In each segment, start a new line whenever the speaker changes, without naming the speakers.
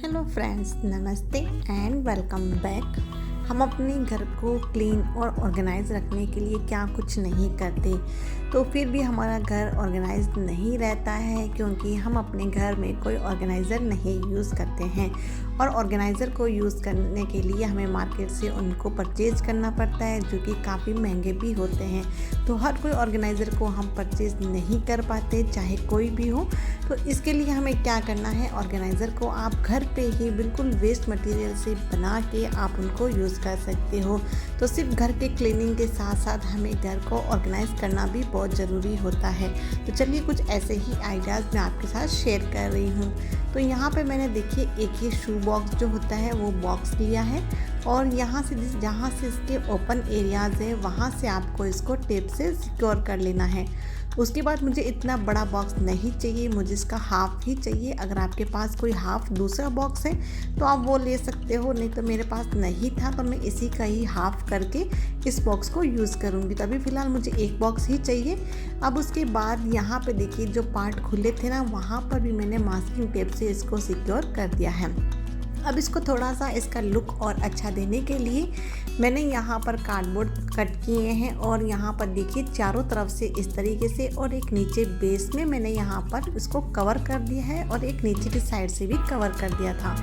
Hello friends, नमस्ते and welcome back. हम अपने घर को क्लीन और ऑर्गेनाइज रखने के लिए क्या कुछ नहीं करते, तो फिर भी हमारा घर ऑर्गेनाइज नहीं रहता है क्योंकि हम अपने घर में कोई ऑर्गेनाइज़र नहीं यूज़ करते हैं। और ऑर्गेनाइज़र को यूज़ करने के लिए हमें मार्केट से उनको परचेज़ करना पड़ता है, जो कि काफ़ी महंगे भी होते हैं। तो हर कोई ऑर्गेनाइज़र को हम परचेज़ नहीं कर पाते, चाहे कोई भी हो। तो इसके लिए हमें क्या करना है, ऑर्गेनाइज़र को आप घर पे ही बिल्कुल वेस्ट मटेरियल से बना के आप उनको यूज़ कर सकते हो। तो सिर्फ घर के क्लीनिंग के साथ साथ हमें घर को ऑर्गेनाइज़ करना भी बहुत ज़रूरी होता है। तो चलिए कुछ ऐसे ही आइडियाज़ मैं आपके साथ शेयर कर रही हूँ। तो यहाँ पे मैंने देखिए एक ये शू बॉक्स जो होता है वो बॉक्स लिया है, और यहाँ से जहाँ से इसके ओपन एरियाज़ है वहाँ से आपको इसको टेप से सिक्योर कर लेना है। उसके बाद मुझे इतना बड़ा बॉक्स नहीं चाहिए, मुझे इसका हाफ़ ही चाहिए। अगर आपके पास कोई हाफ़ दूसरा बॉक्स है तो आप वो ले सकते हो, नहीं तो मेरे पास नहीं था तो मैं इसी का ही हाफ़ करके इस बॉक्स को यूज़ करूँगी। तो अभी फ़िलहाल मुझे एक बॉक्स ही चाहिए। अब उसके बाद यहाँ पे देखिए जो पार्ट खुले थे ना, वहाँ पर भी मैंने मास्किंग टेप से इसको सिक्योर कर दिया है। अब इसको थोड़ा सा इसका लुक और अच्छा देने के लिए मैंने यहाँ पर कार्डबोर्ड कट किए हैं, और यहाँ पर देखिए चारों तरफ से इस तरीके से, और एक नीचे बेस में मैंने यहाँ पर इसको कवर कर दिया है, और एक नीचे की साइड से भी कवर कर दिया था।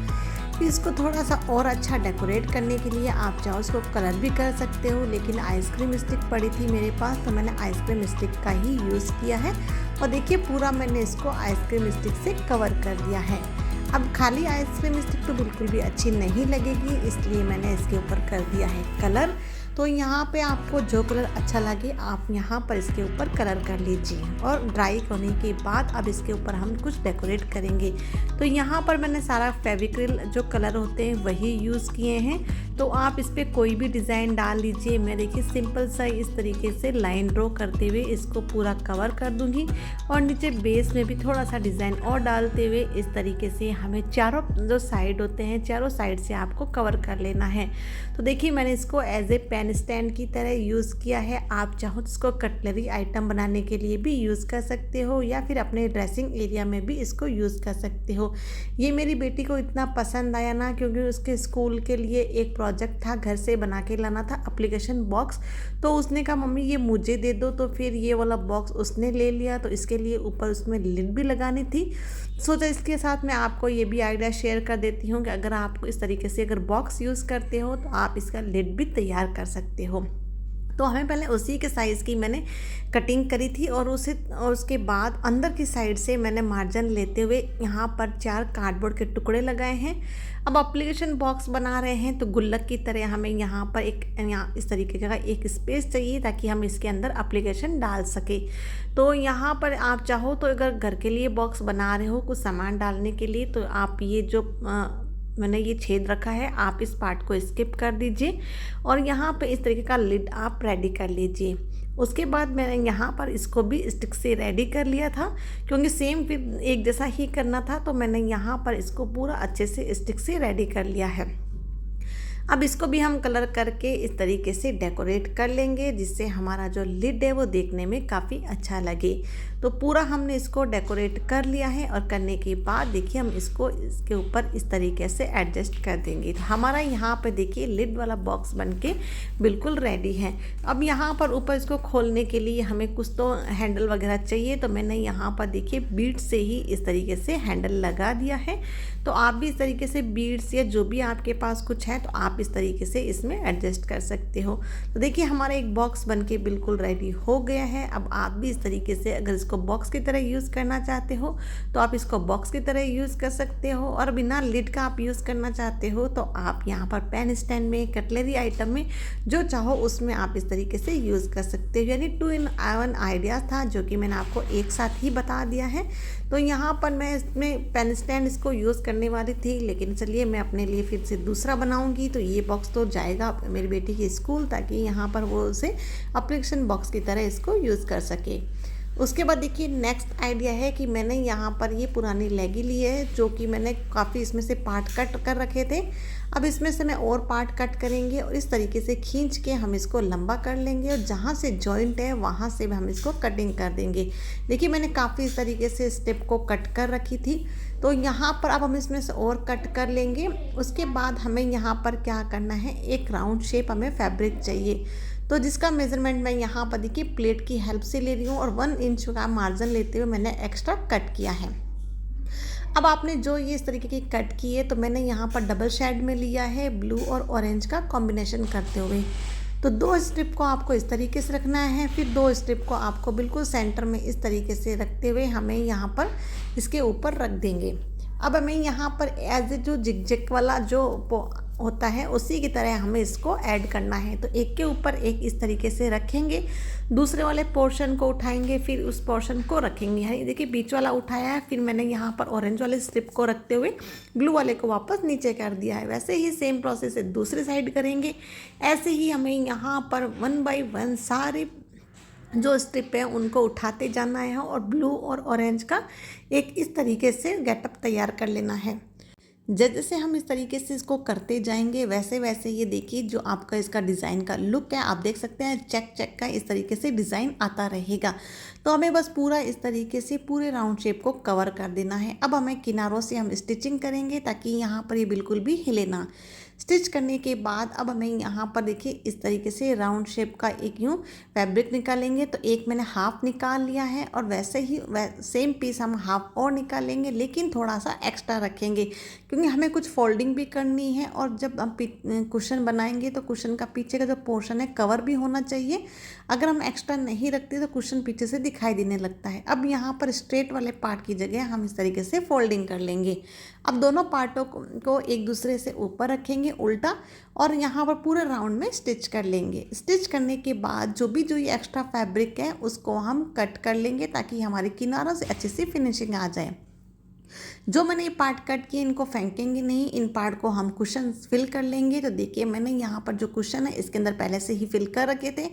इसको थोड़ा सा और अच्छा डेकोरेट करने के लिए आप चाहो इसको कलर भी कर सकते हो, लेकिन आइसक्रीम स्टिक पड़ी थी मेरे पास तो मैंने आइसक्रीम स्टिक का ही यूज़ किया है। और देखिए पूरा मैंने इसको आइसक्रीम स्टिक से कवर कर दिया है। अब खाली आइसक्रीम स्टिक तो बिल्कुल भी अच्छी नहीं लगेगी, इसलिए मैंने इसके ऊपर कर दिया है कलर। तो यहाँ पे आपको जो कलर अच्छा लगे आप यहाँ पर इसके ऊपर कलर कर लीजिए, और ड्राई होने के बाद अब इसके ऊपर हम कुछ डेकोरेट करेंगे। तो यहाँ पर मैंने सारा फेविक्रिल जो कलर होते हैं वही यूज़ किए हैं। तो आप इस पर कोई भी डिज़ाइन डाल लीजिए। मैं देखिए सिंपल सा इस तरीके से लाइन ड्रॉ करते हुए इसको पूरा कवर कर दूँगी, और नीचे बेस में भी थोड़ा सा डिज़ाइन और डालते हुए इस तरीके से हमें चारों जो साइड होते हैं चारों साइड से आपको कवर कर लेना है। तो देखिए मैंने इसको एज ए पेन स्टैंड की तरह यूज़ किया है। आप चाहो तो इसको कटलरी आइटम बनाने के लिए भी यूज़ कर सकते हो, या फिर अपने ड्रेसिंग एरिया में भी इसको यूज़ कर सकते हो। ये मेरी बेटी को इतना पसंद आया ना, क्योंकि उसके स्कूल के लिए एक प्रोजेक्ट था, घर से बना के लाना था एप्लीकेशन बॉक्स। तो उसने कहा मम्मी ये मुझे दे दो, तो फिर ये वाला बॉक्स उसने ले लिया। तो इसके लिए ऊपर उसमें लिड भी लगानी थी। सोचा इसके साथ मैं आपको ये भी आइडिया शेयर कर देती हूँ कि अगर आप इस तरीके से अगर बॉक्स यूज़ करते हो तो आप इसका लिड भी तैयार कर सकते हो। तो हमें पहले उसी के साइज़ की मैंने कटिंग करी थी, और उसके बाद अंदर की साइड से मैंने मार्जिन लेते हुए यहाँ पर 4 कार्डबोर्ड के टुकड़े लगाए हैं। अब एप्लीकेशन बॉक्स बना रहे हैं तो गुल्लक की तरह हमें यहाँ पर यहाँ इस तरीके का एक स्पेस चाहिए ताकि हम इसके अंदर एप्लीकेशन डाल सके। तो यहाँ पर आप चाहो तो अगर घर के लिए बॉक्स बना रहे हो कुछ सामान डालने के लिए, तो आप ये जो मैंने ये छेद रखा है आप इस पार्ट को स्किप कर दीजिए, और यहाँ पे इस तरीके का लिड आप रेडी कर लीजिए। उसके बाद मैंने यहाँ पर इसको भी स्टिक से रेडी कर लिया था, क्योंकि सेम फिर एक जैसा ही करना था। तो मैंने यहाँ पर इसको पूरा अच्छे से स्टिक से रेडी कर लिया है। अब इसको भी हम कलर करके इस तरीके से डेकोरेट कर लेंगे, जिससे हमारा जो लिड है वो देखने में काफ़ी अच्छा लगे। तो पूरा हमने इसको डेकोरेट कर लिया है, और करने के बाद देखिए हम इसको इसके ऊपर इस तरीके से एडजस्ट कर देंगे। तो हमारा यहाँ पे देखिए लिड वाला बॉक्स बनके बिल्कुल रेडी है। अब यहाँ पर ऊपर इसको खोलने के लिए हमें कुछ तो हैंडल वगैरह चाहिए, तो मैंने यहाँ पर देखिए बीड्स से ही इस तरीके से हैंडल लगा दिया है। तो आप भी इस तरीके से बीड्स या जो भी आपके पास कुछ है तो आप इस तरीके से इसमें एडजस्ट कर सकते हो। तो देखिए हमारा एक बॉक्स बनके बिल्कुल रेडी हो गया है। अब आप भी इस तरीके से अगर इसको बॉक्स की तरह यूज़ करना चाहते हो तो आप इसको बॉक्स की तरह यूज़ कर सकते हो, और बिना लिड का आप यूज़ करना चाहते हो तो आप यहाँ पर पेन स्टैंड में, कटलरी आइटम में जो चाहो उसमें आप इस तरीके से यूज़ कर सकते हो। यानी 2 in 1 आइडियाज़ था जो कि मैंने आपको एक साथ ही बता दिया है। तो यहाँ पर मैं इसमें पेन स्टैंड इसको यूज़ करने वाली थी, लेकिन चलिए मैं अपने लिए फिर से दूसरा बनाऊंगी। तो ये बॉक्स तो जाएगा मेरी बेटी के स्कूल, ताकि यहाँ पर वो उसे एप्लीकेशन बॉक्स की तरह इसको यूज़ कर सके। उसके बाद देखिए नेक्स्ट आइडिया है कि मैंने यहाँ पर ये पुरानी लेगी ली है, जो कि मैंने काफ़ी इसमें से पार्ट कट कर रखे थे। अब इसमें से मैं और पार्ट कट करेंगे और इस तरीके से खींच के हम इसको लंबा कर लेंगे और जहाँ से जॉइंट है वहाँ से भी हम इसको कटिंग कर देंगे। देखिए मैंने काफ़ी इस तरीके से स्टेप को कट कर रखी थी, तो यहाँ पर अब हम इसमें से और कट कर लेंगे। उसके बाद हमें यहाँ पर क्या करना है, एक राउंड शेप हमें फैब्रिक चाहिए, तो जिसका मेज़रमेंट मैं यहाँ पर देखिए प्लेट की हेल्प से ले रही हूँ और 1 इंच का मार्जिन लेते हुए मैंने एक्स्ट्रा कट किया है। अब आपने जो ये इस तरीके की कट की है, तो मैंने यहाँ पर डबल शेड में लिया है, ब्लू और ऑरेंज का कॉम्बिनेशन करते हुए। तो 2 स्ट्रिप को आपको इस तरीके से रखना है, फिर 2 स्ट्रिप को आपको बिल्कुल सेंटर में इस तरीके से रखते हुए हमें यहाँ पर इसके ऊपर रख देंगे। अब हमें यहाँ पर एज ए जो जिग वाला जो होता है उसी की तरह हमें इसको ऐड करना है। तो एक के ऊपर एक इस तरीके से रखेंगे, दूसरे वाले पोर्शन को उठाएंगे, फिर उस पोर्शन को रखेंगे। यानी देखिए बीच वाला उठाया है, फिर मैंने यहाँ पर ऑरेंज वाले स्ट्रिप को रखते हुए ब्लू वाले को वापस नीचे कर दिया है। वैसे ही सेम प्रोसेस है दूसरी साइड करेंगे। ऐसे ही हमें यहाँ पर 1 बाय 1 सारे जो स्ट्रिप है उनको उठाते जाना है और ब्लू और ऑरेंज का एक इस तरीके से गेटअप तैयार कर लेना है। जैसे हम इस तरीके से इसको करते जाएंगे वैसे वैसे ये देखिए जो आपका इसका डिज़ाइन का लुक है, आप देख सकते हैं चेक का इस तरीके से डिज़ाइन आता रहेगा। तो हमें बस पूरा इस तरीके से पूरे राउंड शेप को कवर कर देना है। अब हमें किनारों से हम स्टिचिंग करेंगे ताकि यहाँ पर ये बिल्कुल भी हिले ना। स्टिच करने के बाद अब हमें यहाँ पर देखिए इस तरीके से राउंड शेप का एक यूँ फैब्रिक निकालेंगे। तो एक मैंने हाफ निकाल लिया है और वैसे ही सेम पीस हम हाफ और निकालेंगे, लेकिन थोड़ा सा एक्स्ट्रा रखेंगे क्योंकि हमें कुछ फोल्डिंग भी करनी है और जब हम कुशन बनाएंगे तो कुशन का पीछे का जो पोर्शन है कवर भी होना चाहिए। अगर हम एक्स्ट्रा नहीं रखते तो कुशन पीछे से दिखाई देने लगता है। अब यहाँ पर स्ट्रेट वाले पार्ट की जगह हम इस तरीके से फोल्डिंग कर लेंगे। अब दोनों पार्टों को एक दूसरे से ऊपर रखेंगे उल्टा और यहाँ पर पूरे राउंड में स्टिच कर लेंगे। स्टिच करने के बाद जो ये एक्स्ट्रा फैब्रिक है उसको हम कट कर लेंगे ताकि हमारे किनारों से अच्छी सी फिनिशिंग आ जाए। जो मैंने ये पार्ट कट किए इनको फेंकेंगे नहीं, इन पार्ट को हम कुशन फिल कर लेंगे। तो देखिए मैंने यहाँ पर जो कुशन है इसके अंदर पहले से ही फिल कर रखे थे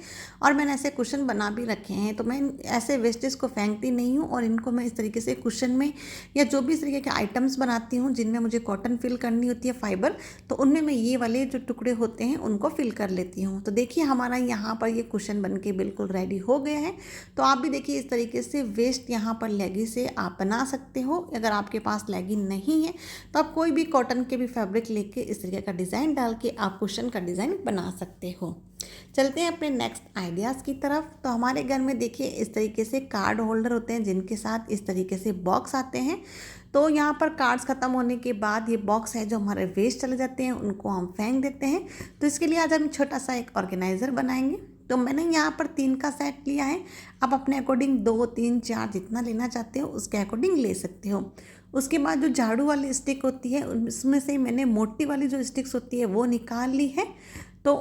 और मैंने ऐसे कुशन बना भी रखे हैं। तो मैं ऐसे वेस्टेज को फेंकती नहीं हूँ और इनको मैं इस तरीके से कुशन में या जो भी इस तरीके के आइटम्स बनाती हूँ जिनमें मुझे कॉटन फिल करनी होती है फाइबर, तो उनमें मैं ये वाले जो टुकड़े होते हैं उनको फिल कर लेती हूँ। तो देखिए हमारा यहाँ पर ये कुशन बन के बिल्कुल रेडी हो गया है। तो आप भी देखिए इस तरीके से वेस्ट यहाँ पर लेगी से आप बना सकते हो। अगर आपके पास लेगिंग नहीं है तो आप कोई भी कॉटन के भी फैब्रिक लेके इस तरीके का डिज़ाइन डाल के आप कुशन का डिज़ाइन बना सकते हो। चलते हैं अपने नेक्स्ट आइडियाज़ की तरफ। तो हमारे घर में देखिए इस तरीके से कार्ड होल्डर होते हैं जिनके साथ इस तरीके से बॉक्स आते हैं। तो यहाँ पर कार्ड्स ख़त्म होने के बाद ये बॉक्स है जो हमारे वेस्ट चले जाते हैं उनको हम फेंक देते हैं। तो इसके लिए आज हम छोटा सा एक ऑर्गेनाइज़र बनाएंगे। तो मैंने यहाँ पर 3 का सेट लिया है। आप अपने अकॉर्डिंग 2, 3, 4 जितना लेना चाहते हो उसके अकॉर्डिंग ले सकते हो। उसके बाद जो झाड़ू वाली स्टिक होती है उसमें से मैंने मोटी वाली जो स्टिक्स होती है वो निकाल ली है। तो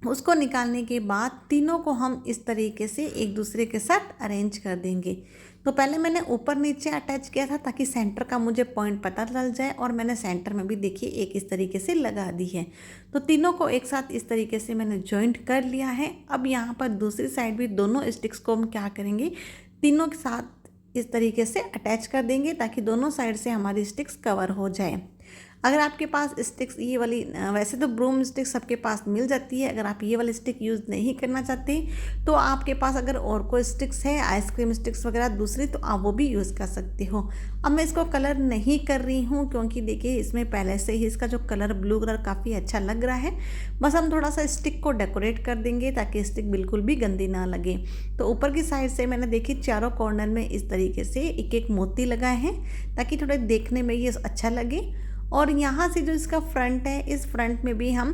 उसको निकालने के बाद तीनों को हम इस तरीके से एक दूसरे के साथ अरेंज कर देंगे। तो पहले मैंने ऊपर नीचे अटैच किया था ताकि सेंटर का मुझे पॉइंट पता चल जाए और मैंने सेंटर में भी देखिए एक इस तरीके से लगा दी है। तो तीनों को एक साथ इस तरीके से मैंने जॉइंट कर लिया है। अब यहाँ पर दूसरी साइड भी दोनों स्टिक्स को हम क्या करेंगे, तीनों के साथ इस तरीके से अटैच कर देंगे ताकि दोनों साइड से हमारी स्टिक्स कवर हो जाए। अगर आपके पास स्टिक्स ये वाली वैसे तो ब्रूम स्टिक सबके पास मिल जाती है, अगर आप ये वाली स्टिक यूज़ नहीं करना चाहते तो आपके पास अगर और कोई स्टिक्स है आइसक्रीम स्टिक्स वगैरह दूसरी तो आप वो भी यूज़ कर सकते हो। अब मैं इसको कलर नहीं कर रही हूँ क्योंकि देखिए इसमें पहले से ही इसका जो कलर ब्लू कलर काफ़ी अच्छा लग रहा है। बस हम थोड़ा सा स्टिक को डेकोरेट कर देंगे ताकि स्टिक बिल्कुल भी गंदी ना लगे। तो ऊपर की साइड से मैंने देखिए चारों कॉर्नर में इस तरीके से एक एक मोती लगाए हैं ताकि थोड़ा देखने में ये अच्छा लगे। और यहाँ से जो इसका फ्रंट है इस फ्रंट में भी हम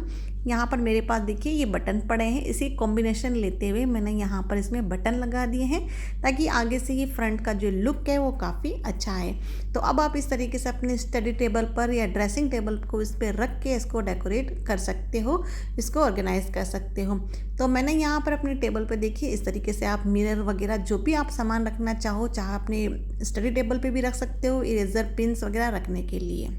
यहाँ पर मेरे पास देखिए ये बटन पड़े हैं, इसी कॉम्बिनेशन लेते हुए मैंने यहाँ पर इसमें बटन लगा दिए हैं ताकि आगे से ये फ्रंट का जो लुक है वो काफ़ी अच्छा है। तो अब आप इस तरीके से अपने स्टडी टेबल पर या ड्रेसिंग टेबल को इस पर रख के इसको डेकोरेट कर सकते हो, इसको ऑर्गेनाइज कर सकते हो। तो मैंने यहाँ पर अपने टेबल पर देखिए इस तरीके से आप मिरर वगैरह जो भी आप सामान रखना चाहो, चाहे अपने स्टडी टेबल पर भी रख सकते हो, इरेजर पिन्स वगैरह रखने के लिए।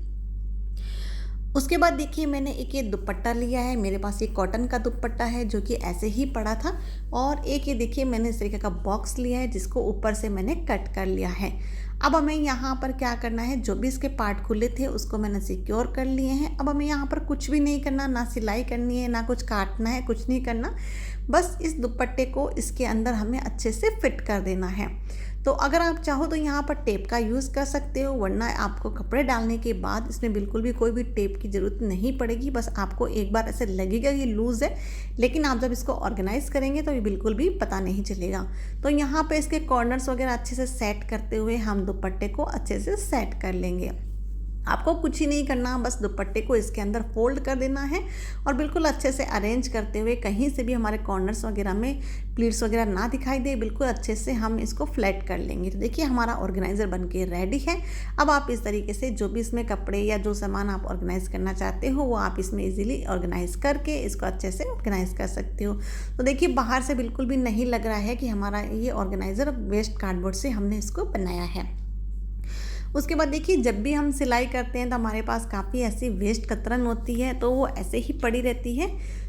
उसके बाद देखिए मैंने एक ये दुपट्टा लिया है, मेरे पास ये कॉटन का दुपट्टा है जो कि ऐसे ही पड़ा था। और एक ये देखिए मैंने इस तरीके का बॉक्स लिया है जिसको ऊपर से मैंने कट कर लिया है। अब हमें यहाँ पर क्या करना है, जो भी इसके पार्ट खुले थे उसको मैंने सिक्योर कर लिए हैं। अब हमें यहाँ पर कुछ भी नहीं करना, ना सिलाई करनी है, ना कुछ काटना है, कुछ नहीं करना। बस इस दुपट्टे को इसके अंदर हमें अच्छे से फिट कर देना है। तो अगर आप चाहो तो यहाँ पर टेप का यूज़ कर सकते हो, वरना आपको कपड़े डालने के बाद इसमें बिल्कुल भी कोई भी टेप की ज़रूरत नहीं पड़ेगी। बस आपको एक बार ऐसे लगेगा ये लूज़ है, लेकिन आप जब इसको ऑर्गेनाइज़ करेंगे तो ये बिल्कुल भी पता नहीं चलेगा। तो यहाँ पे इसके कॉर्नर्स वगैरह अच्छे से सेट करते हुए हम दुपट्टे को अच्छे से सेट कर लेंगे। आपको कुछ ही नहीं करना, बस दुपट्टे को इसके अंदर फोल्ड कर देना है और बिल्कुल अच्छे से अरेंज करते हुए कहीं से भी हमारे कॉर्नर्स वगैरह में प्लीट्स वगैरह ना दिखाई दे, बिल्कुल अच्छे से हम इसको फ्लैट कर लेंगे। तो देखिए हमारा ऑर्गेनाइज़र बनके रेडी है। अब आप इस तरीके से जो भी इसमें कपड़े या जो सामान आप ऑर्गेनाइज़ करना चाहते हो वो आप इसमें ईजिली ऑर्गेनाइज़ करके इसको अच्छे से ऑर्गेनाइज़ कर सकते हो। तो देखिए बाहर से बिल्कुल भी नहीं लग रहा है कि हमारा ये ऑर्गेनाइज़र वेस्ट कार्डबोर्ड से हमने इसको बनाया है। उसके बाद देखिए जब भी हम सिलाई करते हैं तो हमारे पास काफ़ी ऐसी वेस्ट कतरन होती है, तो वो ऐसे ही पड़ी रहती है।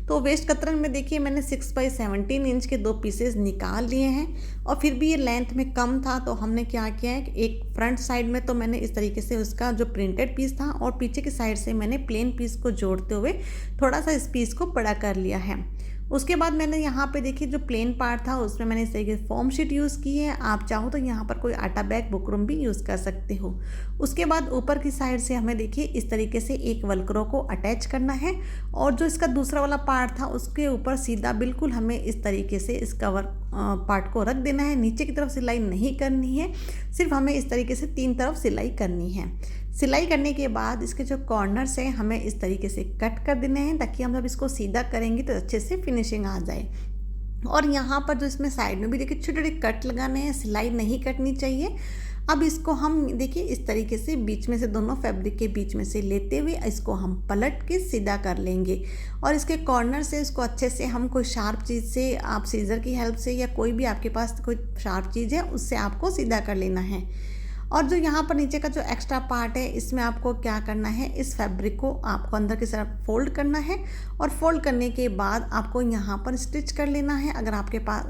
तो वेस्ट कतरन में देखिए मैंने 6x17 इंच के 2 पीसेस निकाल लिए हैं और फिर भी ये लेंथ में कम था, तो हमने क्या किया है कि एक फ्रंट साइड में तो मैंने इस तरीके से उसका जो प्रिंटेड पीस था और पीछे की साइड से मैंने प्लेन पीस को जोड़ते हुए थोड़ा सा इस पीस को बड़ा कर लिया है। उसके बाद मैंने यहाँ पे देखिए जो प्लेन पार्ट था उसमें मैंने इस तरीके से फॉर्म शीट यूज़ की है। आप चाहो तो यहाँ पर कोई आटा बैग बुकरम भी यूज़ कर सकते हो। उसके बाद ऊपर की साइड से हमें देखिए इस तरीके से एक वेलक्रो को अटैच करना है और जो इसका दूसरा वाला पार्ट था उसके ऊपर सीधा बिल्कुल हमें इस तरीके से इस कवर पार्ट को रख देना है। नीचे की तरफ सिलाई नहीं करनी है, सिर्फ हमें इस तरीके से 3 तरफ सिलाई करनी है। सिलाई करने के बाद इसके जो कॉर्नर्स हैं हमें इस तरीके से कट कर देने हैं, ताकि हम जब इसको सीधा करेंगे तो अच्छे से फिनिशिंग आ जाए। और यहाँ पर जो इसमें साइड में भी देखिए छोटे छोटे कट लगाने हैं, सिलाई नहीं कटनी चाहिए। अब इसको हम देखिए इस तरीके से बीच में से दोनों फैब्रिक के बीच में से लेते हुए इसको हम पलट के सीधा कर लेंगे और इसके कॉर्नर से इसको अच्छे से हम कोई शार्प चीज़ से, आप सीज़र की हेल्प से या कोई भी आपके पास कोई शार्प चीज़ है उससे आपको सीधा कर लेना है। और जो यहाँ पर नीचे का जो एक्स्ट्रा पार्ट है इसमें आपको क्या करना है, इस फैब्रिक को आपको अंदर की तरफ फोल्ड करना है और फोल्ड करने के बाद आपको यहाँ पर स्टिच कर लेना है। अगर आपके पास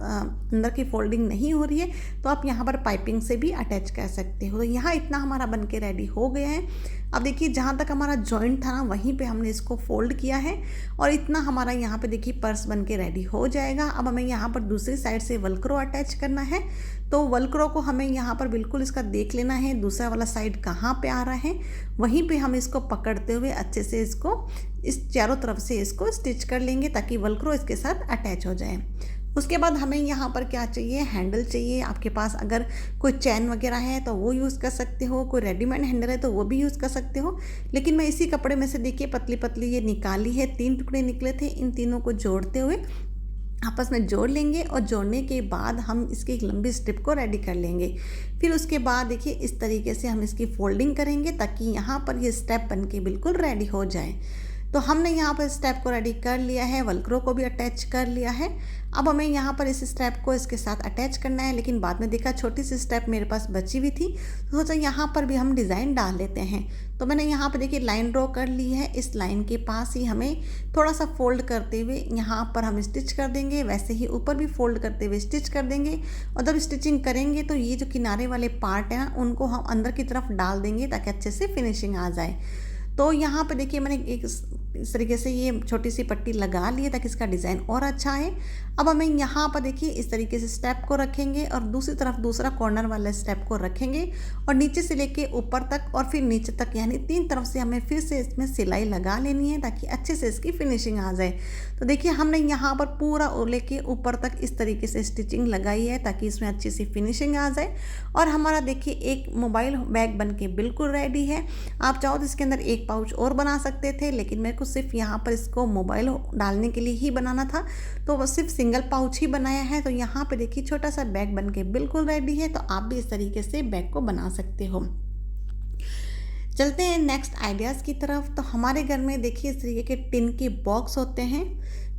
अंदर की फोल्डिंग नहीं हो रही है तो आप यहाँ पर पाइपिंग से भी अटैच कर सकते हो। तो यहाँ इतना हमारा बन के रेडी हो गया है। अब देखिए जहाँ तक हमारा जॉइंट था ना वहीं पे हमने इसको फोल्ड किया है और इतना हमारा यहाँ पे देखिए पर्स बन के रेडी हो जाएगा। अब हमें यहाँ पर दूसरी साइड से वेलक्रो अटैच करना है, तो वेलक्रो को हमें यहाँ पर बिल्कुल इसका देख लेना है दूसरा वाला साइड कहाँ पे आ रहा है, वहीं पे हम इसको पकड़ते हुए अच्छे से इसको इस चारों तरफ से इसको स्टिच कर लेंगे ताकि वेलक्रो इसके साथ अटैच हो जाए। उसके बाद हमें यहाँ पर क्या चाहिए, हैंडल चाहिए। आपके पास अगर कोई चैन वगैरह है तो वो यूज़ कर सकते हो, कोई रेडीमेड हैंडल है तो वो भी यूज़ कर सकते हो। लेकिन मैं इसी कपड़े में से देखिए पतली पतली ये निकाली है, 3 टुकड़े निकले थे। इन तीनों को जोड़ते हुए आपस में जोड़ लेंगे और जोड़ने के बाद हम इसकी एक लंबी स्ट्रिप को रेडी कर लेंगे। फिर उसके बाद देखिए इस तरीके से हम इसकी फोल्डिंग करेंगे ताकि यहाँ पर ये स्टेप बन के बिल्कुल रेडी हो जाए। तो हमने यहाँ पर स्टेप को रेडी कर लिया है, वेलक्रो को भी अटैच कर लिया है। अब हमें यहाँ पर इस स्टेप को इसके साथ अटैच करना है, लेकिन बाद में देखा छोटी सी स्टेप मेरे पास बची हुई थी तो सोचा यहाँ पर भी हम डिज़ाइन डाल लेते हैं। तो मैंने यहाँ पर देखिए लाइन ड्रॉ कर ली है। इस लाइन के पास ही हमें थोड़ा सा फोल्ड करते हुए यहाँ पर हम स्टिच कर देंगे, वैसे ही ऊपर भी फोल्ड करते हुए स्टिच कर देंगे। और जब स्टिचिंग करेंगे तो ये जो किनारे वाले पार्ट है ना उनको हम अंदर की तरफ डाल देंगे ताकि अच्छे से फिनिशिंग आ जाए। तो यहाँ पे देखिए मैंने एक इस तरीके से ये छोटी सी पट्टी लगा ली है ताकि इसका डिज़ाइन और अच्छा है। अब हमें यहाँ पर देखिए इस तरीके से स्टेप को रखेंगे और दूसरी तरफ दूसरा कॉर्नर वाला स्टेप को रखेंगे और नीचे से लेके ऊपर तक और फिर नीचे तक, यानी 3 तरफ से हमें फिर से इसमें सिलाई लगा लेनी है ताकि अच्छे से इसकी फिनिशिंग आ जाए। तो देखिए हमने यहाँ पर पूरा लेके ऊपर तक इस तरीके से स्टिचिंग लगाई है ताकि इसमें अच्छी सी फिनिशिंग आ जाए। और हमारा देखिए एक मोबाइल बैग बन के बिल्कुल रेडी है। आप चाहो तो इसके अंदर एक पाउच और बना सकते थे, लेकिन मेरे को सिर्फ यहाँ पर इसको मोबाइल डालने के लिए ही बनाना था तो बस सिर्फ सिंगल पाउच ही बनाया है। तो यहाँ पे देखिए छोटा सा बैग बन के बिल्कुल रेडी है। तो आप भी इस तरीके से बैग को बना सकते हो। चलते हैं नेक्स्ट आइडियाज़ की तरफ। तो हमारे घर में देखिए इस तरीके के टिन के बॉक्स होते हैं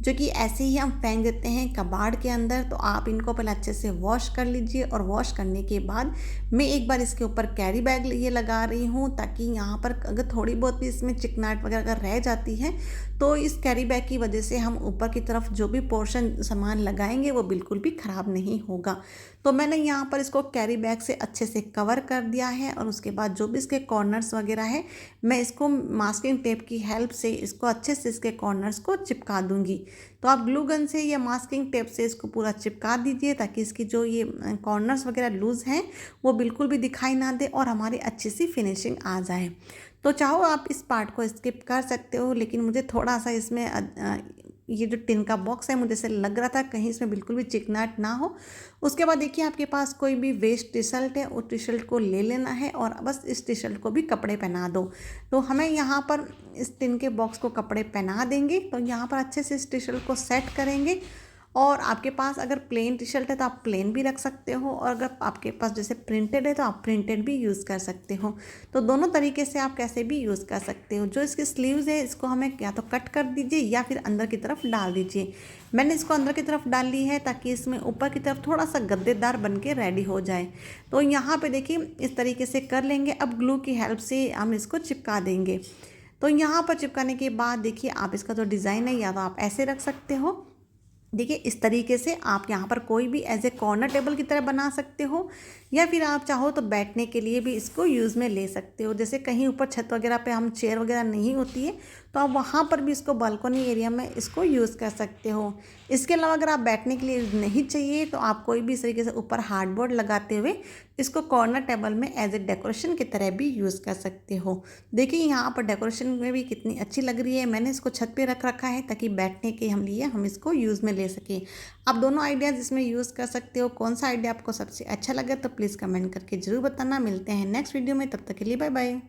जो कि ऐसे ही हम फेंक देते हैं कबाड़ के अंदर। तो आप इनको पहले अच्छे से वॉश कर लीजिए और वॉश करने के बाद मैं एक बार इसके ऊपर कैरी बैग ये लगा रही हूँ, ताकि यहाँ पर अगर थोड़ी बहुत भी इसमें चिकनाहट वगैरह अगर रह जाती है तो इस कैरी बैग की वजह से हम ऊपर की तरफ जो भी पोर्शन सामान लगाएंगे वो बिल्कुल भी ख़राब नहीं होगा। तो मैंने यहाँ पर इसको कैरी बैग से अच्छे से कवर कर दिया है और उसके बाद जो भी इसके कॉर्नर्स वगैरह है मैं इसको मास्किंग टेप की हेल्प से इसको अच्छे से इसके कॉर्नर्स को चिपका दूंगी। तो आप ग्लू गन से या मास्किंग टेप से इसको पूरा चिपका दीजिए, ताकि इसकी जो ये कॉर्नर्स वगैरह लूज़ हैं वो बिल्कुल भी दिखाई ना दे और हमारी अच्छी सी फिनिशिंग आ जाए। तो चाहो आप इस पार्ट को स्किप कर सकते हो, लेकिन मुझे थोड़ा सा इसमें ये जो टिन का बॉक्स है मुझे से लग रहा था कहीं इसमें बिल्कुल भी चिकनाहट ना हो। उसके बाद देखिए आपके पास कोई भी वेस्ट टी शर्ट है, उस टी शर्ट को ले लेना है और बस इस टी शर्ट को भी कपड़े पहना दो। तो हमें यहाँ पर इस टिन के बॉक्स को कपड़े पहना देंगे। तो यहाँ पर अच्छे से इस टी शर्ट को सेट करेंगे और आपके पास अगर प्लेन टी शर्ट है तो आप प्लेन भी रख सकते हो, और अगर आपके पास जैसे प्रिंटेड है तो आप प्रिंटेड भी यूज़ कर सकते हो। तो दोनों तरीके से आप कैसे भी यूज़ कर सकते हो। जो इसकी स्लीव्स है इसको हमें या तो कट कर दीजिए या फिर अंदर की तरफ डाल दीजिए। मैंने इसको अंदर की तरफ डाल ली है ताकि इसमें ऊपर की तरफ थोड़ा सा गद्देदार बन के रेडी हो जाए। तो यहाँ पर देखिए इस तरीके से कर लेंगे। अब ग्लू की हेल्प से हम इसको चिपका देंगे। तो यहाँ पर चिपकाने के बाद देखिए आप इसका जो डिज़ाइन है या तो आप ऐसे रख सकते हो, देखिए इस तरीके से आप यहाँ पर कोई भी एज ए कॉर्नर टेबल की तरह बना सकते हो, या फिर आप चाहो तो बैठने के लिए भी इसको यूज़ में ले सकते हो। जैसे कहीं ऊपर छत वगैरह पे हम चेयर वगैरह नहीं होती है तो आप वहाँ पर भी इसको बालकनी एरिया में इसको यूज़ कर सकते हो। इसके अलावा अगर आप बैठने के लिए नहीं चाहिए तो आप कोई भी इस तरीके से ऊपर हार्डबोर्ड लगाते हुए इसको कॉर्नर टेबल में एज ए डेकोरेशन की तरह भी यूज़ कर सकते हो। देखिए यहाँ पर डेकोरेशन में भी कितनी अच्छी लग रही है। मैंने इसको छत पे रख रखा है ताकि बैठने के लिए हम इसको यूज़ में ले सकें। आप दोनों आइडियाज़ इसमें यूज़ कर सकते हो। कौन सा आइडिया आपको सबसे अच्छा लगे तो प्लीज़ कमेंट करके ज़रूर बताना। मिलते हैं नेक्स्ट वीडियो में, तब तक के लिए बाय बाय।